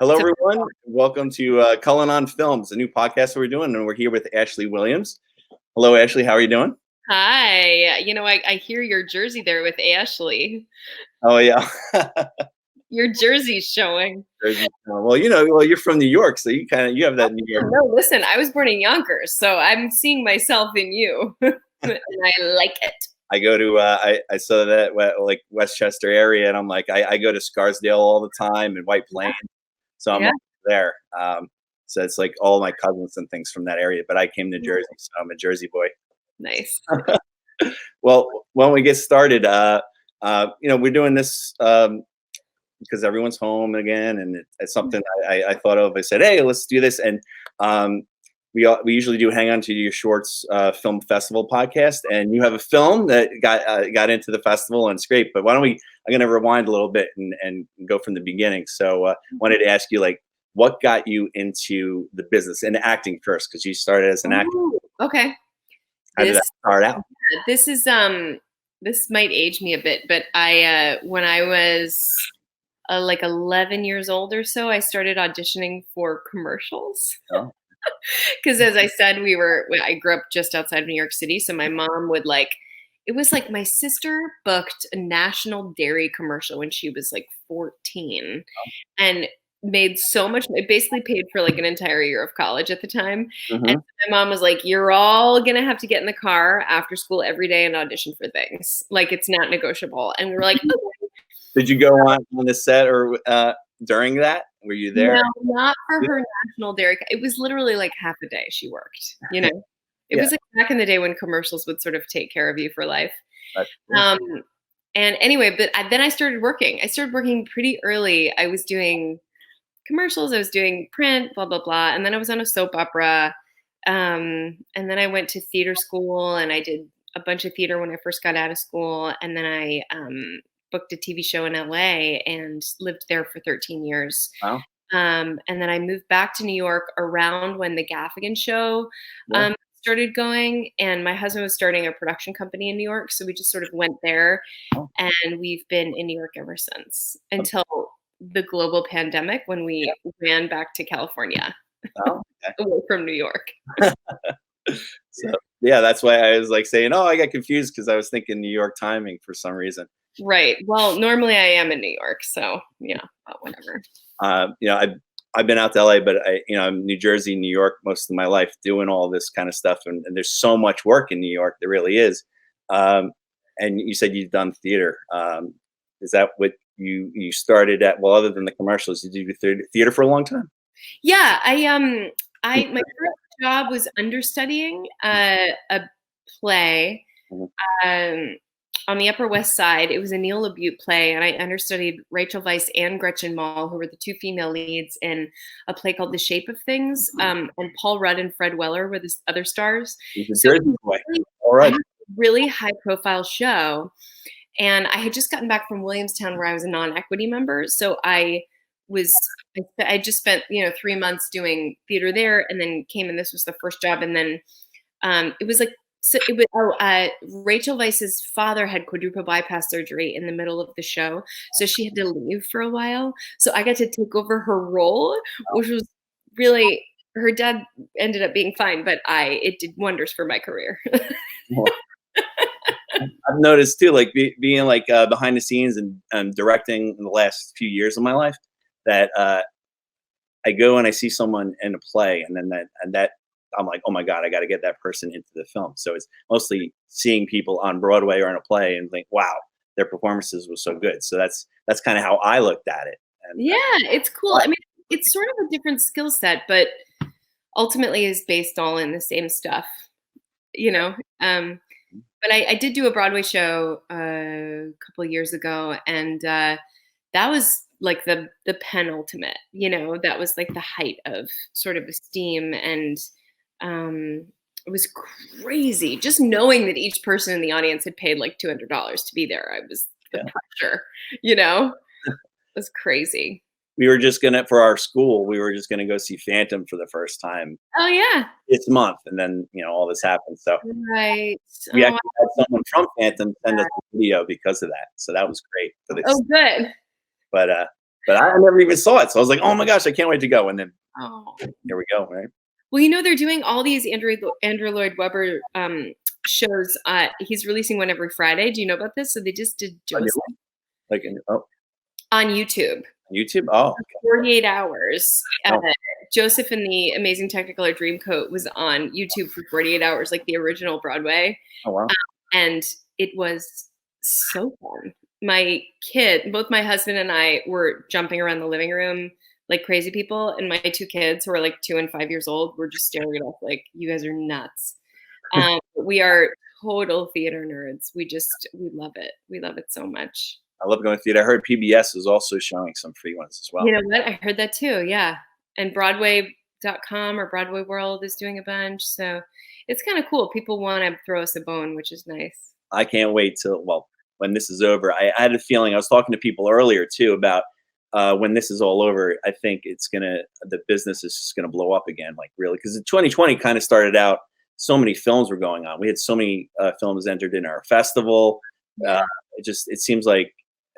Hello, So, everyone. Welcome to Cullen on Films, a new podcast that we're doing, and we're here with Ashley Williams. Hello, Ashley. How are you doing? hi. I hear your jersey there with Ashley. Oh, yeah. Your jersey's showing. Well, you're from New York, so you have that New York. No, listen, I was born in Yonkers, so I'm seeing myself in you, and I like it. I go to I saw that like Westchester area, and I'm like I go to Scarsdale all the time and White Plains, so I'm Yeah, up there. So it's like all my cousins and things from that area. But I came to Jersey, so I'm a Jersey boy. nice. Well, when we get started, we're doing this because everyone's home again, and it's something I thought of. I said, "Hey, let's do this," and we usually do Hang On to Your Shorts film festival podcast, and you have a film that got into the festival, and it's great. But why don't we? I'm gonna rewind a little bit and go from the beginning. So, wanted to ask you, like, what got you into the business and acting first? Because you started as an actor. Ooh, okay. How did This that start out? this is this might age me a bit, but I when I was like 11 years old or so, I started auditioning for commercials. Oh, Because as I said, I grew up just outside of New York City. So my mom would it was like my sister booked a National Dairy commercial when she was like 14 and made so much, it basically paid for like an entire year of college at the time. And hmm. my mom was like, you're all going to have to get in the car after school every day and audition for things. Like it's not negotiable. And we were like, okay. Did you go on the set or during that? Were you there? No, not for her National Dairy. It was literally like half a day she worked, you know? It Yeah, was like back in the day when commercials would sort of take care of you for life. that's cool. Um, and anyway, then I started working. I started working pretty early. I was doing commercials, I was doing print, blah, blah, blah. And then I was on a soap opera. And then I went to theater school and I did a bunch of theater when I first got out of school. And then I booked a TV show in LA and lived there for 13 years. Wow. And then I moved back to New York around when the Gaffigan show Yeah. started going. And my husband was starting a production company in New York. So we just sort of went there. Oh, And we've been in New York ever since until the global pandemic when we ran back to California oh, okay. away from New York. So yeah, that's why I was like saying, "Oh, I got confused" because I was thinking New York timing for some reason. Right. Well, normally I am in New York. So yeah, but whatever. I've been out to LA, but I'm New Jersey, New York most of my life doing all this kind of stuff, and there's so much work in New York. There really is. And you said you've done theater. Is that what you started at? Well, other than the commercials, did you do theater for a long time? Yeah, my first job was understudying a play Mhm. um, on the Upper West Side. It was a Neil LaBute play, and I understudied Rachel Weisz and Gretchen Mol, who were the two female leads in a play called The Shape of Things. And Paul Rudd and Fred Weller were the other stars. He's a So it Jersey was boy. really, All I right. had a really high-profile show, and I had just gotten back from Williamstown, where I was a non-equity member. So was I just spent 3 months doing theater there, and then came and this was the first job, and then it was like so it was Rachel Weisz's father had quadruple bypass surgery in the middle of the show, so she had to leave for a while. So I got to take over her role, which was really, her dad ended up being fine, but it did wonders for my career. Well, I've noticed too, like being like behind the scenes and directing in the last few years of my life, that I go and I see someone in a play, and then that I'm like, oh my god, I got to get that person into the film. So it's mostly seeing people on Broadway or in a play and think, wow, their performances were so good. So that's kind of how I looked at it. And Yeah, it's cool. I mean, it's sort of a different skill set, but ultimately is based all in the same stuff, you know. But I did do a Broadway show a couple of years ago, and that was like the penultimate. That was like the height of sort of esteem, and it was crazy just knowing that each person in the audience had paid like $200 to be there. I was the yeah, pressure, you know, it was crazy. we were just gonna for our school, we were just gonna go see Phantom for the first time Oh yeah, this month, and then all this happened. So right. we Oh, actually had someone from Phantom send us a video because of that. So that was great for this. oh good. But But I never even saw it. So I was like, oh my gosh, I can't wait to go. And then Oh. here we go, right? Well, they're doing all these Andrew Lloyd Webber shows. He's releasing one every Friday. Do you know about this? So they just did On Joseph on YouTube. YouTube? Oh, 48 hours. oh, Joseph and the Amazing Technicolor Dreamcoat was on YouTube for 48 hours, like the original Broadway. oh wow. And it was so fun. Both my husband and I were jumping around the living room like crazy people. And my two kids, who are like 2 and 5 years old, were just staring at us like, you guys are nuts. We are total theater nerds. We love it. We love it so much. I love going to theater. I heard PBS is also showing some free ones as well. You know what? I heard that too. Yeah. And Broadway.com or Broadway World is doing a bunch. So it's kind of cool. People want to throw us a bone, which is nice. I can't wait when this is over. I had a feeling, I was talking to people earlier too about when this is all over, I think the business is just gonna blow up again, like really, because in 2020 kind of started out, so many films were going on. We had so many films entered in our festival. Yeah. It seems like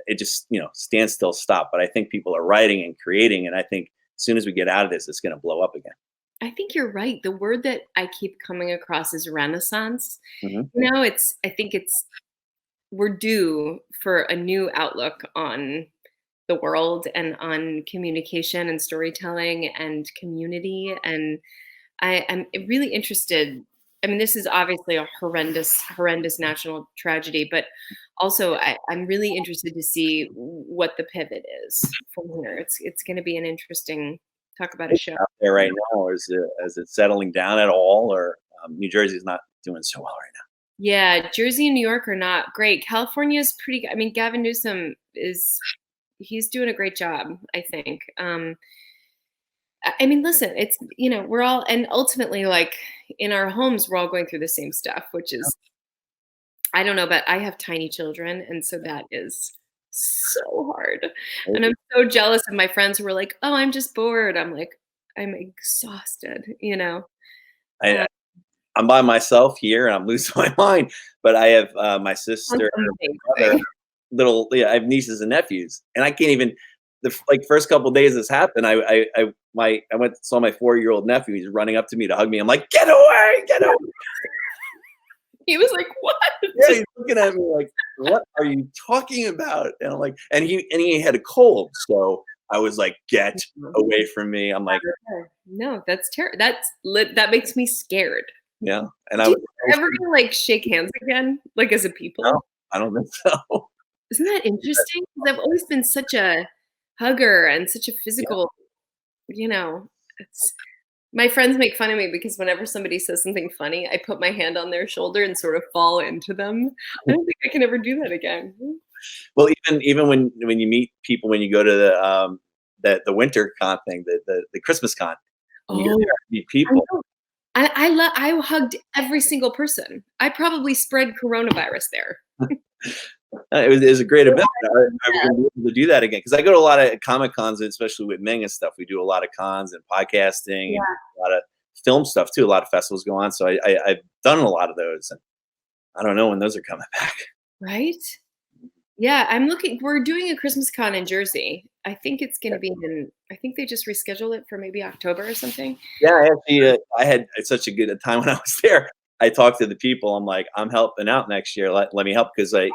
it just, stand still, stop. But I think people are writing and creating, and I think as soon as we get out of this, it's gonna blow up again. I think you're right. The word that I keep coming across is renaissance. Mhm. I think we're due for a new outlook on the world and on communication and storytelling and community. And I'm really interested. I mean, this is obviously a horrendous national tragedy, but also I'm really interested to see what the pivot is from here. It's going to be an interesting talk about a show Out there right now, is it settling down at all, or New Jersey's not doing so well right now? Yeah, Jersey and New York are not great. California is pretty good. I mean, Gavin Newsom he's doing a great job, I think. I mean, listen, it's, we're all, and ultimately, like in our homes, we're all going through the same stuff, which is, I don't know, but I have tiny children. And so that is so hard. And I'm so jealous of my friends who were like, oh, I'm just bored. I'm like, I'm exhausted, I, I'm by myself here and I'm losing my mind, but I have my sister, brother, I have nieces and nephews, and I can't even. The first couple of days this happened, I went and saw my 4-year-old nephew. He's running up to me to hug me. I'm like, get away, get away. He was like, what? Yeah, he's looking at me like, what are you talking about? And I'm like, and he had a cold, so I was like, get away from me. I'm like, no, that's terrible. That makes me scared. Yeah, and Do you ever gonna shake hands again, like as a people? No, I don't think so. Isn't that interesting? Because I've always been such a hugger and such a physical, my friends make fun of me because whenever somebody says something funny, I put my hand on their shoulder and sort of fall into them. I don't think I can ever do that again. Well, even when you meet people, when you go to the winter con thing, the Christmas con, you go there and meet people. I hugged every single person. I probably spread coronavirus there. It was a great event. I would be able to do that again, because I go to a lot of Comic Cons, especially with Ming and stuff. We do a lot of cons and podcasting, and a lot of film stuff too. A lot of festivals go on, so I've done a lot of those, and I don't know when those are coming back. Right? Yeah, I'm looking. We're doing a Christmas con in Jersey. I think it's going to be I think they just rescheduled it for maybe October or something. Yeah, I had such a good time when I was there. I talked to the people. I'm like, I'm helping out next year. Let me help, because I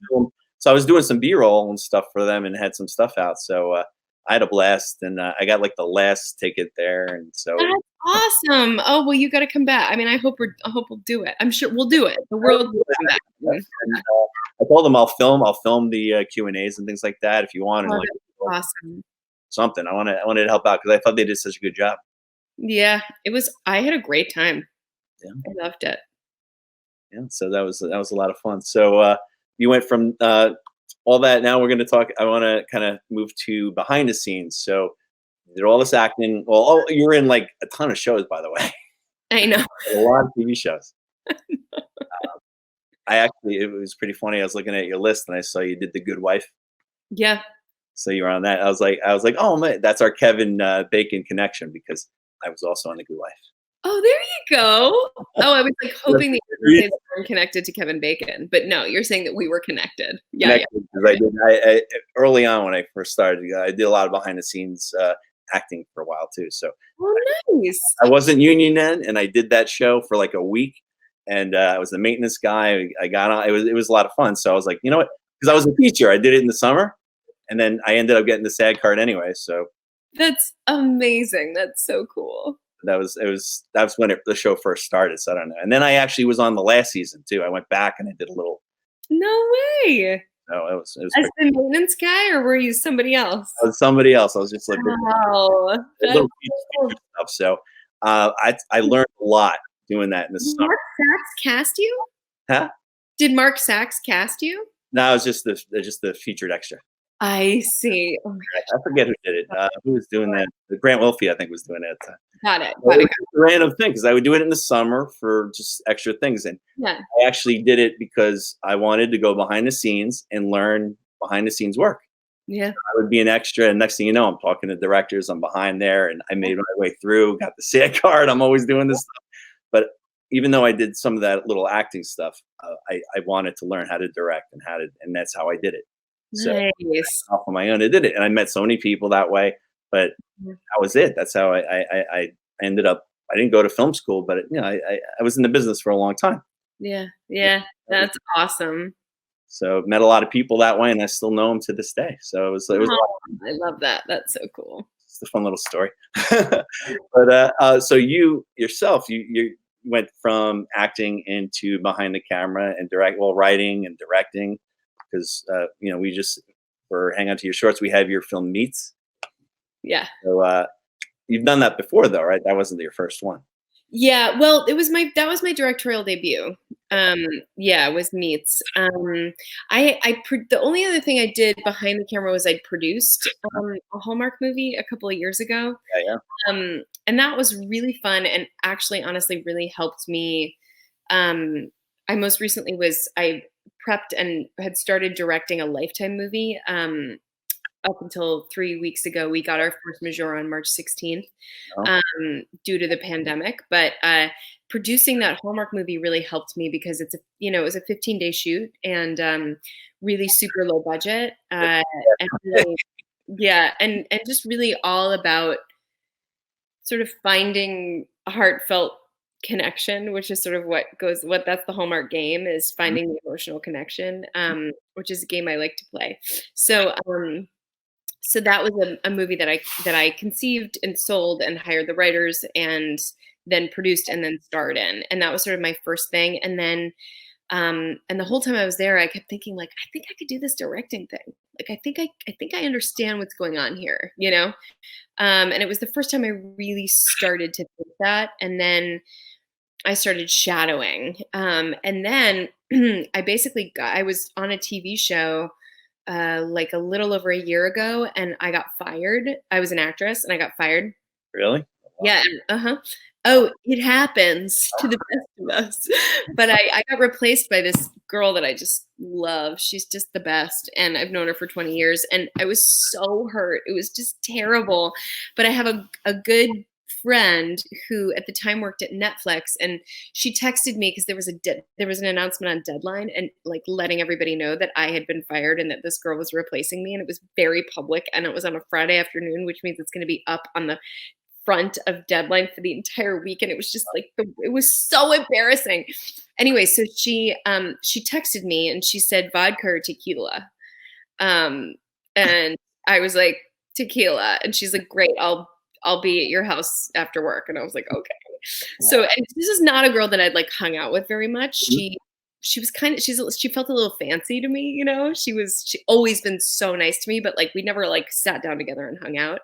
film. So I was doing some B-roll and stuff for them and had some stuff out. So I had a blast, and I got the last ticket there, and so that's awesome. Oh well, you got to come back. I mean, I hope we'll do it. I'm sure we'll do it. The world will come back. And, I told them I'll film the Q&As and things like that if you want. And awesome. Something I wanted to help out, because I thought they did such a good job. Yeah, it was. I had a great time. Yeah, I loved it. Yeah, so that was a lot of fun. So you went from all that. Now we're going to talk. I want to kind of move to behind the scenes. So you did all this acting. Well, you were in a ton of shows, by the way. I know. A lot of TV shows. It was pretty funny. I was looking at your list and I saw you did The Good Wife. Yeah. So you were on that. I was like, oh man, that's our Kevin Bacon connection, because I was also on The Good Wife. Oh, there you go. Oh, I was like hoping that you were going to say that I'm connected to Kevin Bacon, but no, you're saying that we were connected. Yeah, yeah. Connected because I early on when I first started, I did a lot of behind the scenes acting for a while too. So Oh, nice. I wasn't union then, and I did that show for like a week, and I was the maintenance guy. I got on. It was a lot of fun. So I was like, you know what? Because I was a teacher, I did it in the summer, and then I ended up getting the SAG card anyway. So That's amazing. That's so cool. that's when the show first started. So I don't know. And then I actually was on the last season too. I went back and I did a little. No way. No, it was As the maintenance guy, or were you somebody else? I was somebody else. I was just like Wow. That's little cool. feature stuff. So I learned a lot doing that in the Did summer. Mark Sachs cast you? Huh? Did Mark Sachs cast you? No, it was just the featured extra. I see. Oh my I forget who did it. Who was doing that? Grant Wilfie, I think, was doing it. got it. Well, Got it it. was just a random thing because I would do it in the summer for just extra things, and Yeah. I actually did it because I wanted to go behind the scenes and learn behind the scenes work. Yeah. I would be an extra, and next thing you know, I'm talking to directors. I'm behind there, and I made my way through. Got the SAG card. I'm always doing this stuff, but even though I did some of that little acting stuff, I wanted to learn how to direct and that's how I did it. So Nice. off on my own, I did it, and I met so many people that way. But Yeah. that was it. That's how I ended up. I didn't go to film school, but I was in the business for a long time. Yeah. Yeah. That's awesome. So met a lot of people that way, and I still know them to this day. So it was Oh, I love that. That's so cool. just a fun little story. But so you yourself, you went from acting into behind the camera and writing and directing, because we just for hang on to your shorts. We have your film meets. Yeah. So you've done that before, though, right? That wasn't your first one. Yeah, well, that was my directorial debut. Yeah, it was Meets. The only other thing I did behind the camera was I produced a Hallmark movie a couple of years ago. Yeah, yeah. And that was really fun and actually, honestly, really helped me. I most recently I prepped and had started directing a Lifetime movie. Up until 3 weeks ago, we got our force majeure on March 16th Oh. due to the pandemic. But producing that Hallmark movie really helped me because it was a 15-day shoot and really super low budget. And really, yeah, and just really all about sort of finding a heartfelt connection, which is sort of what that's the Hallmark game, is finding the emotional connection, which is a game I like to play. So that was a movie that I conceived and sold and hired the writers and then produced and then starred in. And that was sort of my first thing. And then and the whole time I was there, I kept thinking, like, I think I could do this directing thing. Like, I think I understand what's going on here, you know? And it was the first time I really started to think that. And then I started shadowing. And then I was on a TV show like a little over a year ago, and I got fired. I was an actress, and I got fired. Really? Yeah. Oh, it happens to the best of us. But I got replaced by this girl that I just love. She's just the best, and I've known her for 20 years. And I was so hurt. It was just terrible. But I have a good friend who at the time worked at Netflix, and she texted me because there was an announcement on Deadline and like letting everybody know that I had been fired and that this girl was replacing me, and it was very public, and it was on a Friday afternoon, which means it's going to be up on the front of Deadline for the entire week. And it was just like it was so embarrassing. Anyway, so she texted me and she said vodka or tequila, and I was like, tequila, and she's like, great, I'll be at your house after work. And I was like, okay. So, and this is not a girl that I'd like hung out with very much. She was she felt a little fancy to me, you know. She always been so nice to me, but like we never like sat down together and hung out.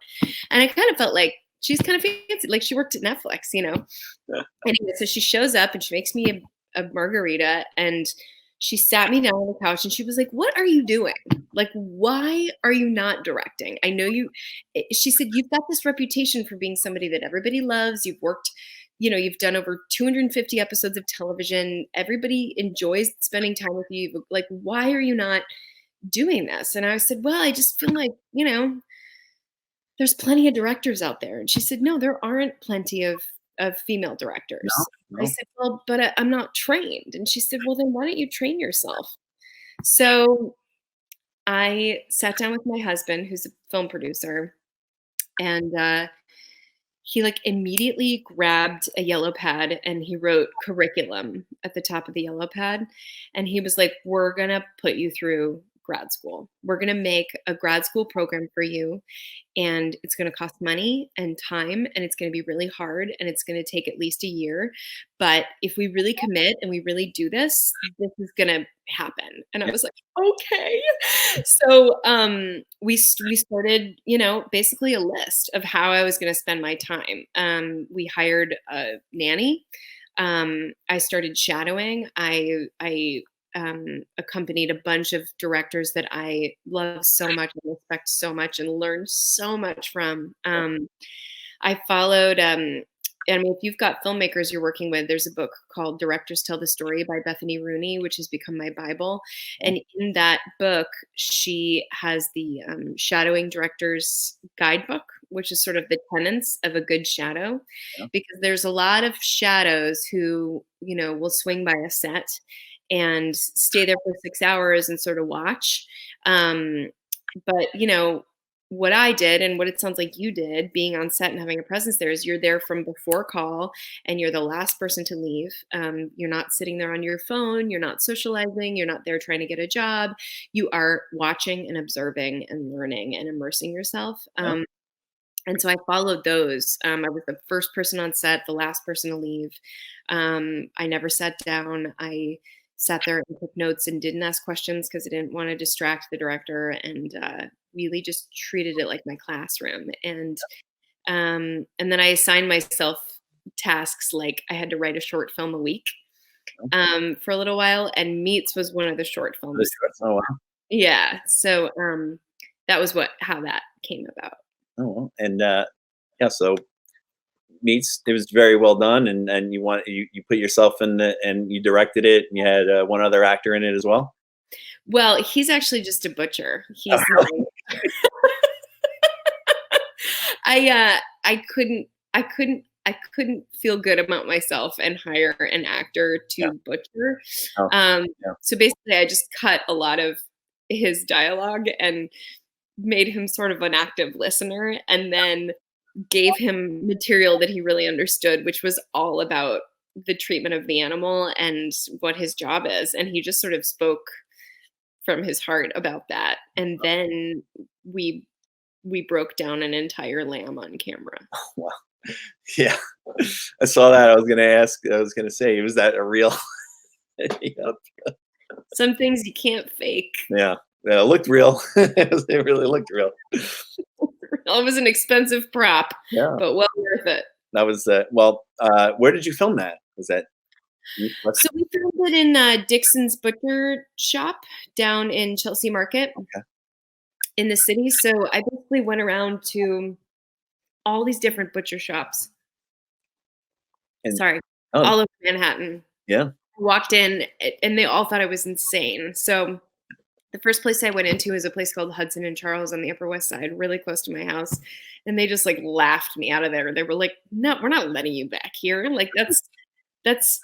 And I kind of felt like she's kind of fancy, like she worked at Netflix, you know. Yeah. Anyway, so she shows up and she makes me a margarita, and she sat me down on the couch and she was like, what are you doing? Like, why are you not directing? I know you, she said, you've got this reputation for being somebody that everybody loves. You've worked, you know, you've done over 250 episodes of television. Everybody enjoys spending time with you. Like, why are you not doing this? And I said, well, I just feel like, you know, there's plenty of directors out there. And she said, no, there aren't plenty of of female No, directors. I no. said, well, but I'm not trained. And she said, well, then why don't you train yourself? So I sat down with my husband, who's a film producer, and he like immediately grabbed a yellow pad and he wrote curriculum at the top of the yellow pad. And he was like, we're going to put you through grad school. We're going to make a grad school program for you, and it's going to cost money and time, and it's going to be really hard, and it's going to take at least a year. But if we really commit and we really do this, this is going to happen. And I Yeah. was like, okay. So we started, basically a list of how I was going to spend my time. We hired a nanny. I started shadowing. I accompanied a bunch of directors that I love so much and respect so much and learned so much from. I followed, I mean, if you've got filmmakers you're working with, there's a book called Directors Tell the Story by Bethany Rooney, which has become my Bible. And in that book, she has the Shadowing Director's Guidebook, which is sort of the tenets of a good shadow, Yeah. because there's a lot of shadows who, will swing by a set and stay there for 6 hours and sort of watch. But what I did and what it sounds like you did, being on set and having a presence there, is you're there from before call and you're the last person to leave. You're not sitting there on your phone. You're not socializing. You're not there trying to get a job. You are watching and observing and learning and immersing yourself. Yeah. And so I followed those. I was the first person on set, the last person to leave. I never sat down. I sat there and took notes and didn't ask questions because I didn't want to distract the director, and really just treated it like my classroom. And then I assigned myself tasks, like I had to write a short film a week for a little while, and Meets was one of the short films. Oh, wow. Yeah. So that was how that came about. Oh, well. And yeah, so Meets, it was very well done, and you put yourself in the and you directed it, and you had one other actor in it as well. Well, he's actually just a butcher. Oh, He's really? my I couldn't feel good about myself and hire an actor Yeah. to butcher. Oh, Um, yeah. so basically I just cut a lot of his dialogue and made him sort of an active listener, and then gave him material that he really understood, which was all about the treatment of the animal and what his job is. And he just sort of spoke from his heart about that. And then we broke down an entire lamb on camera. Wow. Yeah. I saw that. I was gonna ask. I was gonna say, was that a real? Yep. Some things you can't fake. Yeah. Yeah. It looked real. It really looked real. It was an expensive prop, Yeah. but well worth it. That was well. Where did you film that? Was that? So we filmed it in Dixon's Butcher Shop down in Chelsea Market Okay. in the city. So I basically went around to all these different butcher shops. And Sorry, oh, all over Manhattan. yeah. Walked in, and they all thought I was insane. So the first place I went into is a place called Hudson and Charles on the Upper West Side, really close to my house. And they just like laughed me out of there. They were like, "No, we're not letting you back here. Like that's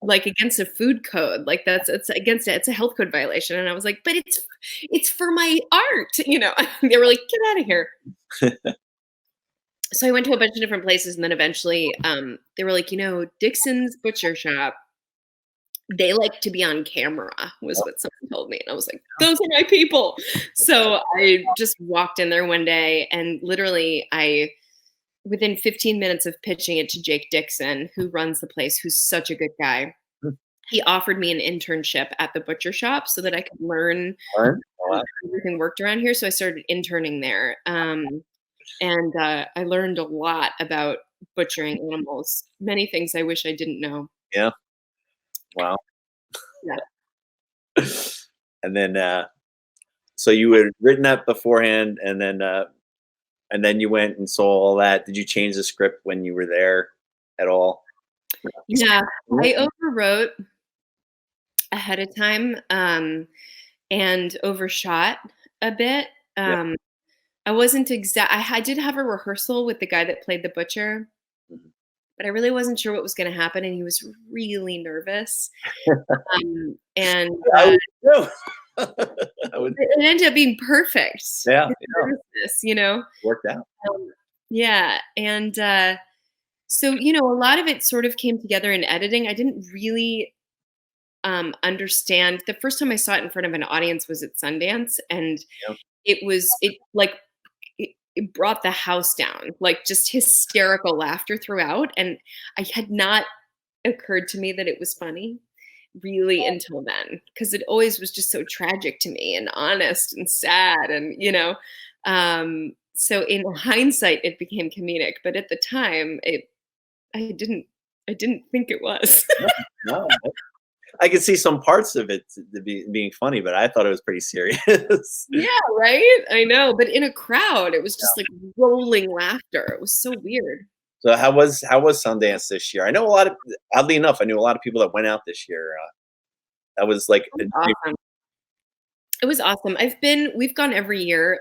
like against a food code. Like it's against it. It's a health code violation." And I was like, "But it's for my art." They were like, "Get out of here." So I went to a bunch of different places, and then eventually they were like, Dixon's Butcher Shop, they like to be on camera, was what someone told me. And I was like, those are my people. So I just walked in there one day, and literally within 15 minutes of pitching it to Jake Dixon, who runs the place, who's such a good guy, he offered me an internship at the butcher shop so that I could learn Fun? how everything worked around here. So I started interning there. And I learned a lot about butchering animals, many things I wish I didn't know. Yeah. Wow. Yeah. And then, so you had written that beforehand, and then you went and saw all that. Did you change the script when you were there at all? Yeah, I overwrote ahead of time and overshot a bit. Yeah. I wasn't I did have a rehearsal with the guy that played the butcher. Mhm. but I really wasn't sure what was going to happen, and he was really nervous. And I would too. I would, it ended up being perfect. yeah, His yeah, nervousness, you know. worked out. Yeah, and so a lot of it sort of came together in editing. I didn't really understand. The first time I saw it in front of an audience was at Sundance, and Yeah. it brought the house down, like just hysterical laughter throughout, and I had not occurred to me that it was funny really until then, because it always was just so tragic to me and honest and sad, and so in hindsight it became comedic, but at the time I didn't I didn't think it was. No, I could see some parts of it being funny, but I thought it was pretty serious. Yeah, right? I know, but in a crowd, it was just like rolling laughter. It was so weird. So how was Sundance this year? I know a lot of oddly enough, I knew a lot of people that went out this year. That was like It was awesome. It was awesome. We've gone every year,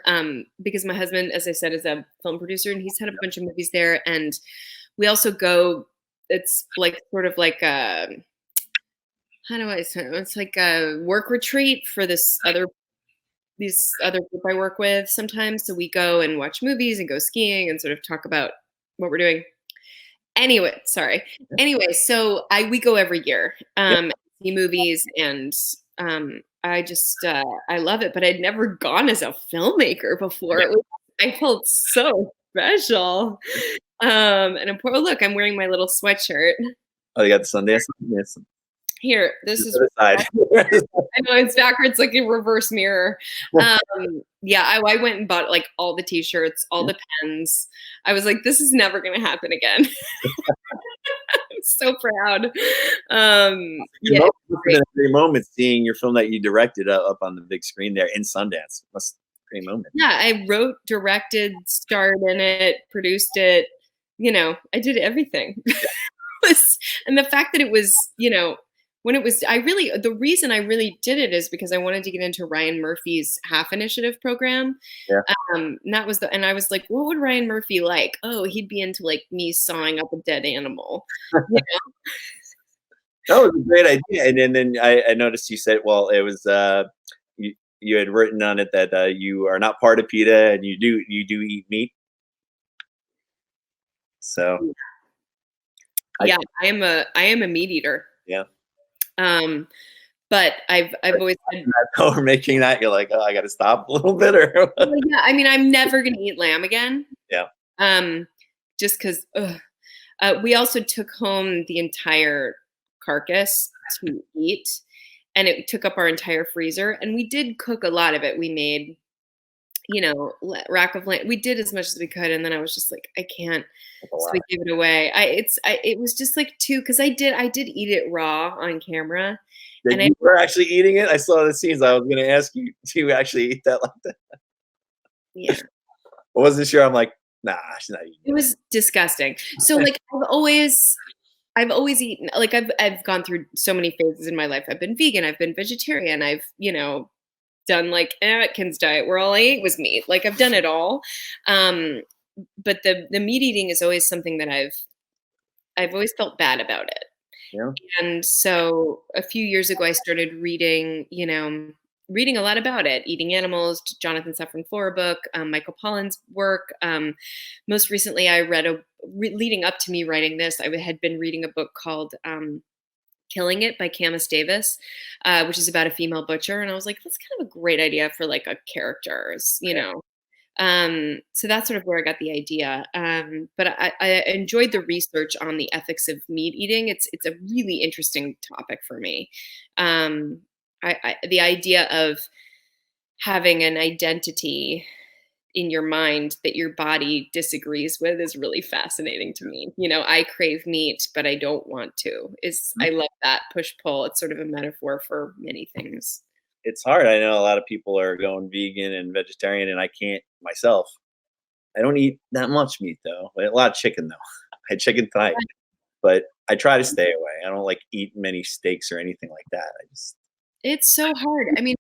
because my husband, as I said, is a film producer, and he's had a bunch of movies there. And we also go, it's like sort of like how do I say it? It's like a work retreat for these other group I work with sometimes. So we go and watch movies and go skiing and sort of talk about what we're doing. Anyway, sorry. Anyway, so we go every year, yeah, see movies, and I just I love it. But I'd never gone as a filmmaker before. yeah. I felt so special. And important. Look, I'm wearing my little sweatshirt Oh, you got the Sundance. Yes. here. This is The other side. I know it's backwards, like a reverse mirror. Yeah, I went and bought like all the t-shirts, all the pens. I was like, this is never gonna happen again. I'm so proud. You Yeah, must have been a great moment seeing your film that you directed up on the big screen there in Sundance. Must great moment. yeah, I wrote, directed, starred in it, produced it. I did everything. And the fact that it was, when it was, the reason I really did it is because I wanted to get into Ryan Murphy's Half Initiative program. Yeah. And and I was like, what would Ryan Murphy like? Oh, he'd be into like me sawing up a dead animal. That was a great idea. And then I noticed you said, well, it was you had written on it that you are not part of PETA and you do eat meat. So Yeah, I am a meat eater. yeah. Um, but I've always had, Now we're making that, you're like, oh, I got to stop a little bit, or well, yeah, I mean, I'm never gonna eat lamb again. yeah, Just because we also took home the entire carcass to eat, and it took up our entire freezer. And we did cook a lot of it. We made, rack of lamb. We did as much as we could, and then I was just like, I can't. that's a So lot. we gave it away. It was just like because I did eat it raw on camera, That and you were actually eating it. I saw the scenes. I was going to ask you, do you actually eat that like that? yeah. I wasn't sure. I'm like, nah, she's not eating It was disgusting. So like I've always eaten, like I've gone through so many phases in my life. I've been vegan, I've been vegetarian, I've, done like Atkins diet where all I ate was meat. Like I've done it all. But the meat eating is always something that I've always felt bad about it. Yeah. And so a few years ago I started reading, reading a lot about it, Eating Animals, Jonathan Safran Foer book, Michael Pollan's work. Most recently, I read leading up to me writing this, I had been reading a book called Killing It by Camus Davis, which is about a female butcher. And I was like, that's kind of a great idea for like a character, so that's sort of where I got the idea. But I enjoyed the research on the ethics of meat eating. It's a really interesting topic for me. The idea of having an identity in your mind that your body disagrees with is really fascinating to me. I crave meat, but I don't want to. I love that push pull. It's sort of a metaphor for many things. It's hard. I know a lot of people are going vegan and vegetarian, and I can't myself. I don't eat that much meat though. A lot of chicken though. I had chicken tonight, but I try to stay away. I don't like eat many steaks or anything like that. I just It's so hard. I mean,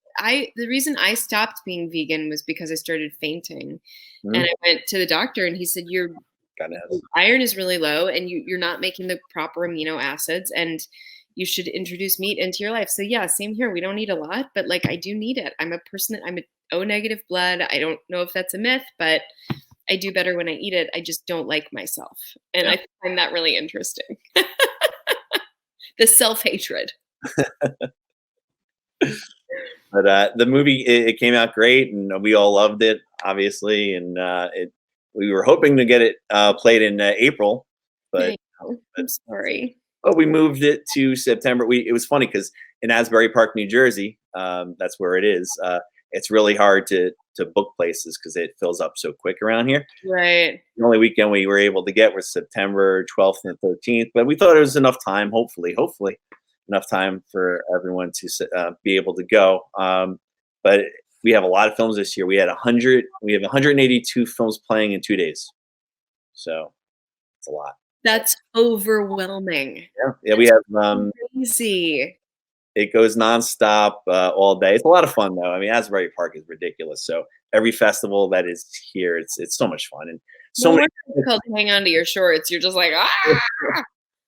the reason I stopped being vegan was because I started fainting. And Mhm. I went to the doctor and he said, kind of. Iron is really low, and you're not making the proper amino acids, and you should introduce meat into your life. So yeah, same here. We don't need a lot, but like I do need it. I'm a person that I'm a O negative blood. I don't know if that's a myth, but I do better when I eat it. I just don't like myself. And Yeah. I find that really interesting. The self-hatred. But the movie, it came out great, and we all loved it, obviously. And we were hoping to get it played in April, but I know. I'm sorry. we moved it to September. It was funny because in Asbury Park, New Jersey, that's where it is. It's really hard to book places because it fills up so quick around here. Right. The only weekend we were able to get was September 12th and 13th, but we thought it was enough time, hopefully, enough time for everyone to be able to go. But we have a lot of films this year. We have 182 films playing in 2 days. So it's a lot. That's overwhelming. Yeah, we have, Crazy. it goes nonstop all day. It's a lot of fun though. I mean, Asbury Park is ridiculous. So every festival that is here, it's so much fun, and so No many. wonder it's called Hang On to Your Shorts. You're just like, ah.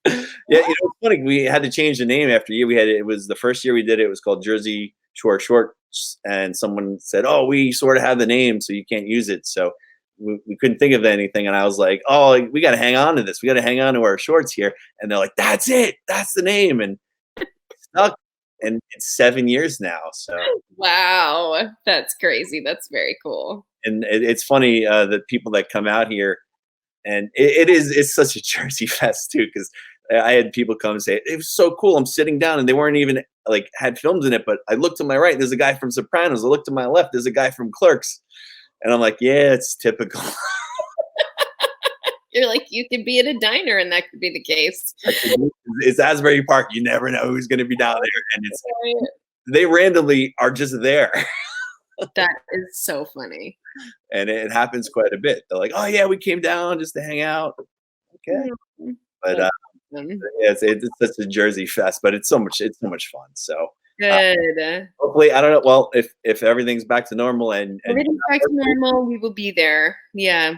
Yeah, it's funny. We had to change the name after year. It was the first year we did it. It was called Jersey Shore Shorts, and someone said, "Oh, we sort of have the name, so you can't use it." So we couldn't think of anything, and I was like, "Oh, we got to hang on to this. We got to hang on to our shorts here." And they're like, "That's it. That's the name." And it stuck, and it's 7 years now. So Wow. That's crazy. That's very cool. and it's funny the people that come out here, and it's such a Jersey fest too, because I had people come and say it was so cool. I'm sitting down, and they weren't even like had films in it, but I looked to my right, there's a guy from Sopranos. I looked to my left, there's a guy from Clerks, and I'm like, yeah, it's typical. You're like, you could be at a diner and that could be the case. It's Asbury Park. You never know who's going to be down there, and they randomly are just there. That is so funny. And it happens quite a bit. They're like, oh yeah, we came down just to hang out. Okay. But yeah, it's such a Jersey fest, but it's so much fun. So Good. hopefully, I don't know. Well, if everything's back to normal and Everything's back to normal, we will be there. Yeah.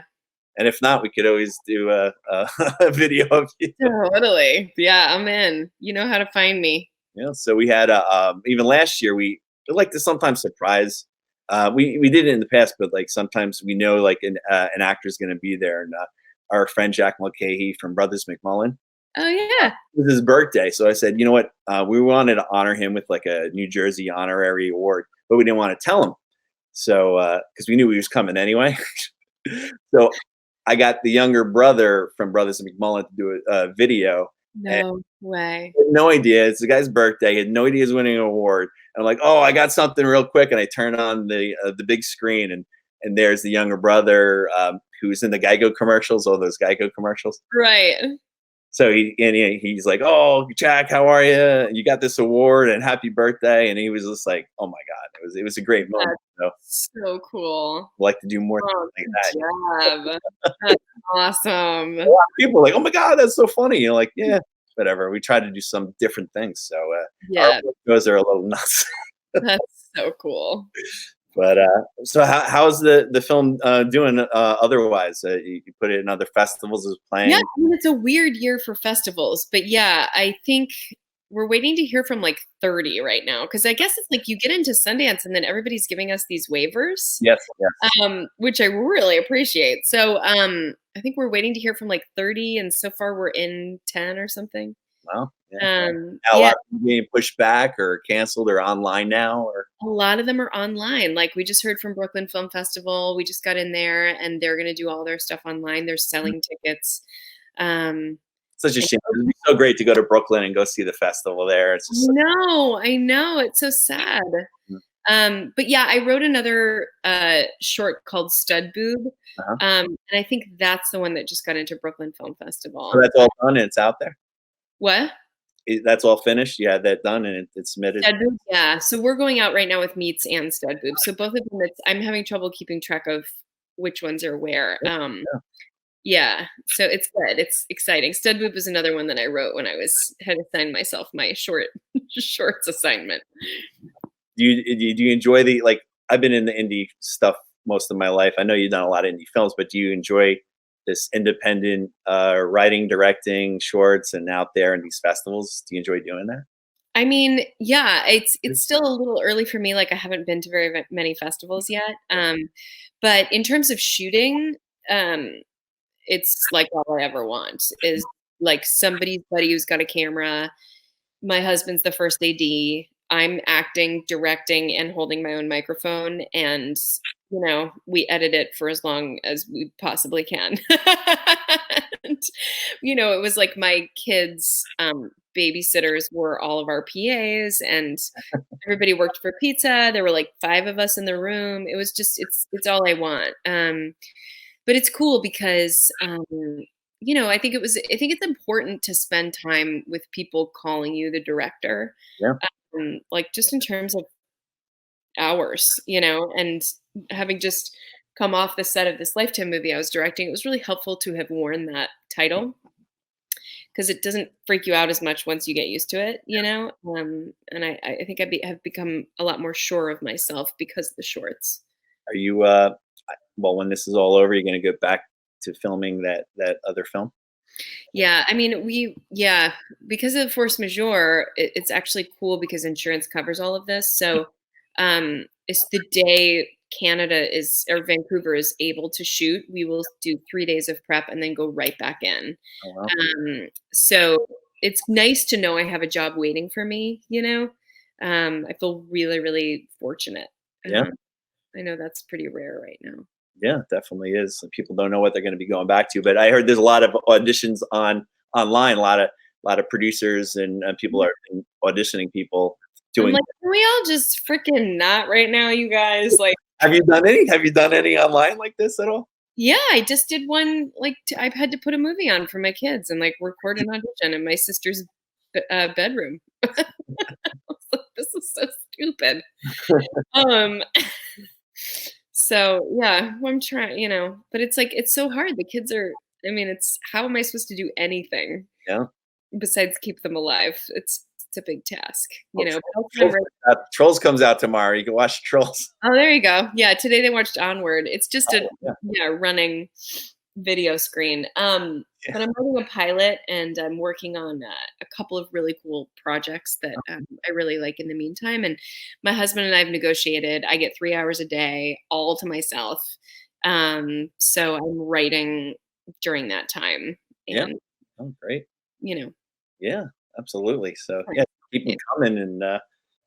and if not, we could always do a video of you. Totally. Yeah, I'm in. You know how to find me. Yeah. So we had even last year we like to sometimes surprise. We did it in the past, but like sometimes we know like an actor's going to be there, and our friend Jack Mulcahy from Brothers McMullen. Oh yeah. It was his birthday, so I said, you know what? We wanted to honor him with like a New Jersey honorary award, but we didn't want to tell him, so because we knew he was coming anyway. So I got the younger brother from Brothers McMullen to do a video. No way. Had no idea. It's the guy's birthday. He had no idea he was winning an award. And I'm like, oh, I got something real quick, and I turn on the big screen, and there's the younger brother who's in the Geico commercials, all those Geico commercials. Right. So he's like, "Oh, Jack, how are you? You got this award, and happy birthday!" And he was just like, "Oh my god, it was a great moment." So cool. I'd like to do more things like that. Good job. That's awesome. A lot of people are like, "Oh my god, that's so funny!" You're like, "Yeah, whatever." We try to do some different things, so yeah, our shows are a little nuts. That's so cool. But so how's the film doing otherwise? You put it in other festivals as playing? Yeah, I mean, it's a weird year for festivals, but yeah, I think we're waiting to hear from like 30 right now, because I guess it's like you get into Sundance and then everybody's giving us these waivers. Yes. Which I really appreciate. So I think we're waiting to hear from like 30, and so far we're in 10 or something. Wow. Yeah. A lot of them being pushed back or canceled or online now, or a lot of them are online. Like we just heard from Brooklyn Film Festival. We just got in there, and they're going to do all their stuff online. They're selling tickets. Such a shame. It'd be so great to go to Brooklyn and go see the festival there. It's just I know. It's so sad. But yeah, I wrote another short called Stud Boob. And I think that's the one that just got into Brooklyn Film Festival. So that's all done and it's out there? What? That's all finished? You had that done and it's submitted? Stud Boob, yeah. So we're going out right now with Meats and Stud Boob. So both of them, I'm having trouble keeping track of which ones are where. Yeah, so it's good. It's exciting. Stud Boob is another one that I wrote when I had assigned myself my shorts assignment. Do you enjoy I've been in the indie stuff most of my life. I know you've done a lot of indie films, but do you enjoy this independent writing, directing shorts, and out there in these festivals? Do you enjoy doing that? I mean, yeah, it's still a little early for me. Like I haven't been to many festivals yet. But in terms of shooting, um, it's like all I ever want is like somebody's buddy who's got a camera. My husband's the first AD. I'm acting, directing, and holding my own microphone, and we edit it for as long as we possibly can. And, it was like my kids' babysitters were all of our PAs, and everybody worked for pizza. There were like 5 of us in the room. It was just it's all I want. But it's cool because I think it's important to spend time with people calling you the director, Yeah. like just in terms of hours, and having just come off the set of this Lifetime movie I was directing, it was really helpful to have worn that title because it doesn't freak you out as much once you get used to it, and I think have become a lot more sure of myself because of the shorts. Are you well, when this is all over, you're going to go back to filming that other film? Yeah, I mean, yeah, because of force majeure, it's actually cool because insurance covers all of this. So, it's the day Canada is or Vancouver is able to shoot, we will do 3 days of prep and then go right back in. Oh, wow. So it's nice to know I have a job waiting for me. I feel really, really fortunate. Yeah. Um, I know that's pretty rare right now. Yeah, definitely is. People don't know what they're going to be going back to, but I heard there's a lot of auditions online. A lot of producers and people are auditioning people I'm doing. like, can we all just freaking not right now, you guys? Like, Have you done any? Have you done any online like this at all? yeah, I just did one. Like, I've had to put a movie on for my kids and like record an audition in my sister's bedroom. I was like, this is so stupid. Um, so yeah, I'm trying, but it's like it's so hard. The kids are. I mean, it's how am I supposed to do anything Yeah. besides keep them alive? It's a big task, Well, Both of them Trolls comes out tomorrow. You can watch Trolls. Oh, there you go. Yeah, today they watched Onward. It's just a Oh, yeah. running video screen. Yeah. But I'm writing a pilot and I'm working on a couple of really cool projects that I really like in the meantime. And my husband and I have negotiated. I get 3 hours a day all to myself. So I'm writing during that time, Yeah. and Oh, great. you know, Yeah, absolutely. So right. yeah, keep them coming, and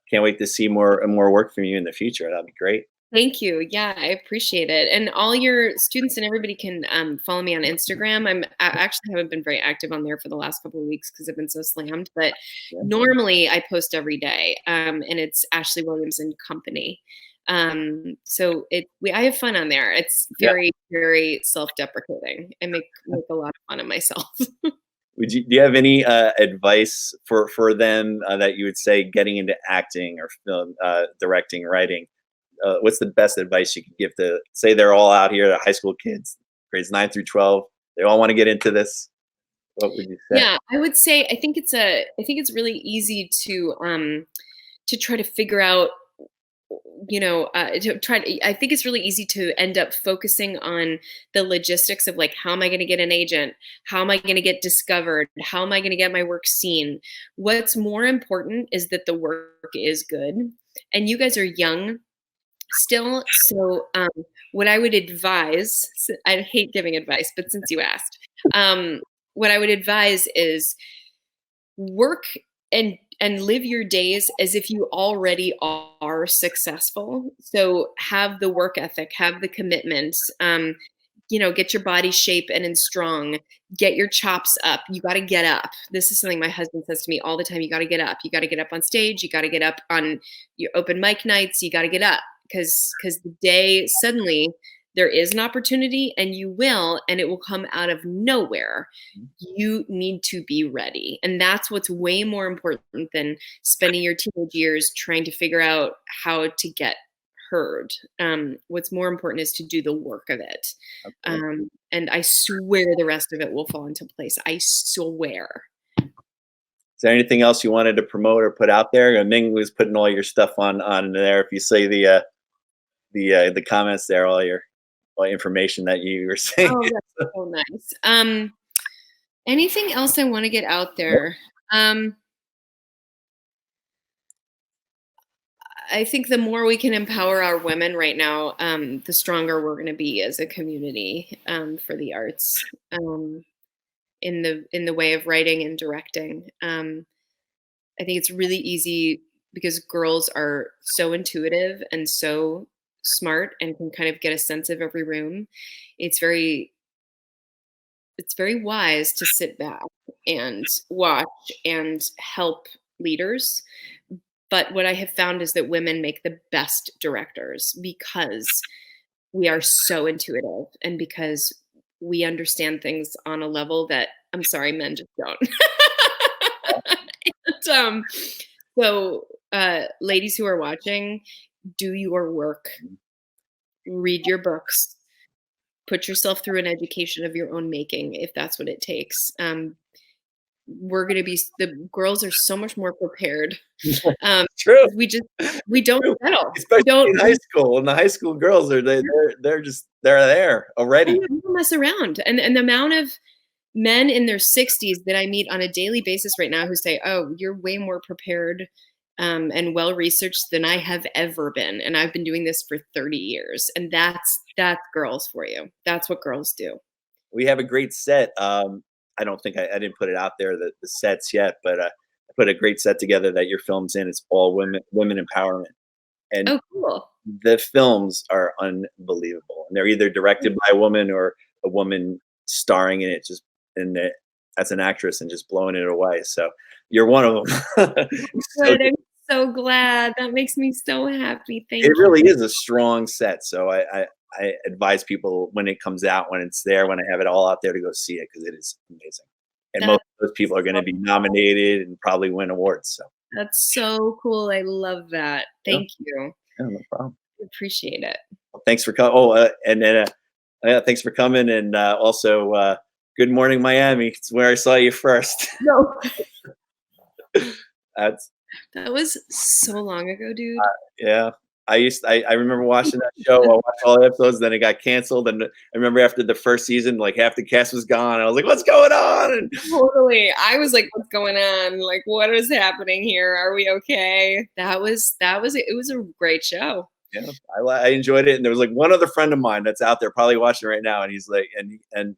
can't wait to see more work from you in the future. That'd be great. Thank you. Yeah, I appreciate it. And all your students and everybody can follow me on Instagram. I actually haven't been very active on there for the last couple of weeks because I've been so slammed. But Yeah. normally I post every day, and it's Ashley Williams and Company. So I have fun on there. It's Yeah. very, very self-deprecating. I make a lot of fun of myself. Do you have any advice for them that you would say getting into acting or film directing, writing? What's the best advice you could give to, say, they're all out here, the high school kids, grades 9 through 12, they all want to get into this? What would you say? Yeah, I would say I think it's really easy to try to figure out I think it's really easy to end up focusing on the logistics of like, how am I going to get an agent? How am I going to get discovered? How am I going to get my work seen? What's more important is that the work is good. And you guys are young still. So, what I would advise, I hate giving advice, but since you asked, what I would advise is work and live your days as if you already are successful. So have the work ethic, have the commitment, get your body shape and in strong, get your chops up. You got to get up. This is something my husband says to me all the time. You got to get up. You got to get up on stage. You got to get up on your open mic nights. You got to get up because the day suddenly there is an opportunity and you will, and it will come out of nowhere. You need to be ready. And that's what's way more important than spending your teenage years trying to figure out how to get heard. What's more important is to do the work of it. And I swear the rest of it will fall into place. I swear. Is there anything else you wanted to promote or put out there? Ming was putting all your stuff on there. If you say the comments there, all your information that you were saying. Oh, that's so nice. Anything else I want to get out there? Um, I think the more we can empower our women right now, the stronger we're going to be as a community for the arts in the way of writing and directing. I think it's really easy because girls are so intuitive and so smart and can kind of get a sense of every room. It's very it's very wise to sit back and watch and help leaders. But what I have found is that women make the best directors because we are so intuitive and because we understand things on a level that I'm sorry, men just don't. And, ladies who are watching, do your work, read your books, put yourself through an education of your own making if that's what it takes. We're going to be the girls are so much more prepared. True. We don't True. settle. Especially We don't in high school. And the high school girls they're there already. we don't mess around. And the amount of men in their 60s that I meet on a daily basis right now who say, "Oh, you're way more prepared and well researched than I have ever been, and I've been doing this for 30 years." And that's girls for you. That's what girls do. We have a great set. I don't think I didn't put it out there the sets yet, but I put a great set together that your film's in. It's all women empowerment, and Oh, cool. the films are unbelievable. And they're either directed by a woman or a woman starring in it, just as an actress and just blowing it away. So you're one of them. So Good. I'm so glad. That makes me so happy. Thank it really you. is a strong set. So I advise people when it comes out, when it's there, when I have it all out there, to go see it because it is amazing. And most That's of those people are going to be nominated and probably win awards. So that's so cool. I love that. yeah, Thank you. yeah, no problem. I appreciate it. Well, thanks for coming. Oh, and then yeah, thanks for coming. And also, good morning, Miami. It's where I saw you first. No. That's That was so long ago, dude. yeah. I remember watching that show. I watched all the episodes, then it got canceled. And I remember after the first season, like half the cast was gone. I was like, what's going on? And Totally. I was like, what's going on? Like, what is happening here? Are we okay? It was a great show. yeah, I enjoyed it. And there was like one other friend of mine that's out there probably watching right now. And he's like, and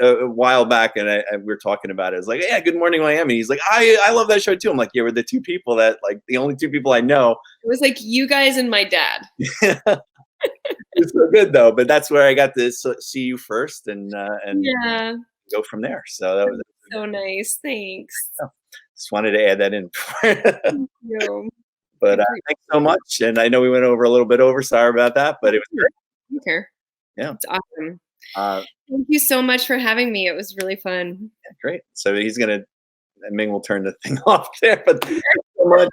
a while back, and we were talking about it. I was like, yeah, Good Morning Miami. He's like, I love that show too. I'm like, yeah, we're the two people that like the only two people I know. It was like you guys and my dad. It's so good though, but that's where I got to see you first and Yeah. go from there. So that was So nice. Thanks. just wanted to add that in. Thank you. But thanks so much. And I know we went over a little bit over. Sorry about that, but it was great. I don't care. Yeah. It's awesome. Uh, Thank you so much for having me. It was really fun. Great. So Ming will turn the thing off there, but thanks so much.